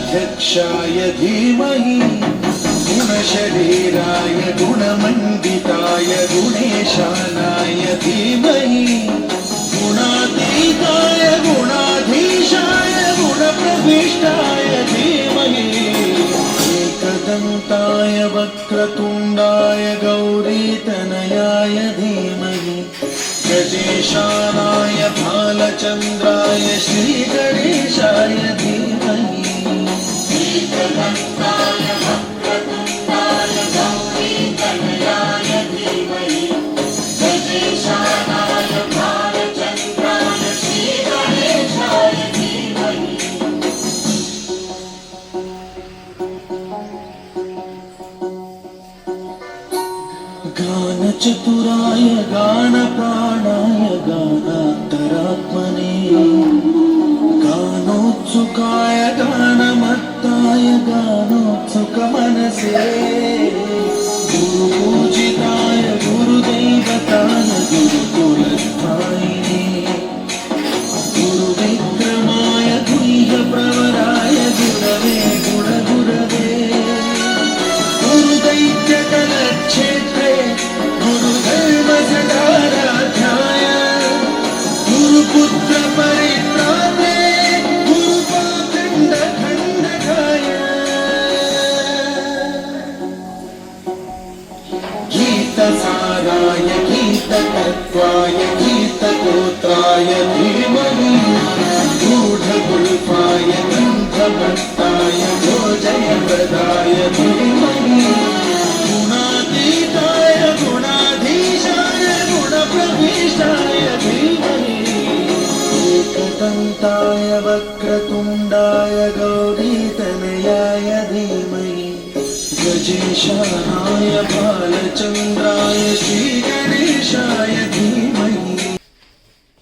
गणाध्यक्षाय धीमहि गुणशरीराय गुणमण्डिताय गुणेशानाय धीमहि गुणातीताय गुणाधीशाय गुणप्रविष्टाय धीमहि एकदन्ताय वक्रतुण्डाय गौरीतनयाय धीमहि गजेशानाय भालचन्द्राय श्रीगणेशाय धीमहि एकदन्ताय वक्रतुण्डाय गौरीतनयाय धीमहि गजेशानाय भालचन्द्राय श्रीगणेशाय धीमहि गानचतुराय गानप्राणाय गानान्तरात्मने गानोत्सुकाय गानमत्ताय गानोत्सुकमनसे गुरुपूजिताय गुरुदैवताय गुरुकुलस्थायिने गुरुविक्रमाय गुह्यप्रवराय गुरवे गुणगुरवे गुरुदैत्यकलक्षेत्रे गुरुधर्मसदाराध्याय गुरुपुत्र परित्राणे गुरुपाखण्डखण्डकाय गीतसाराय गीततत्त्वाय गीतगोत्राय धीमहि गूढगुल्फाय गन्धभट्टाय भोजयप्रदाय धीमहि गुणातीताय गुणाधीशाय गुणप्रविष्टाय धीमहि एकदन्ताय वक्रतुण्डाय गौरीतनयाय धीमहि गजेशानाय बालचन्द्राय श्रीगणेशाय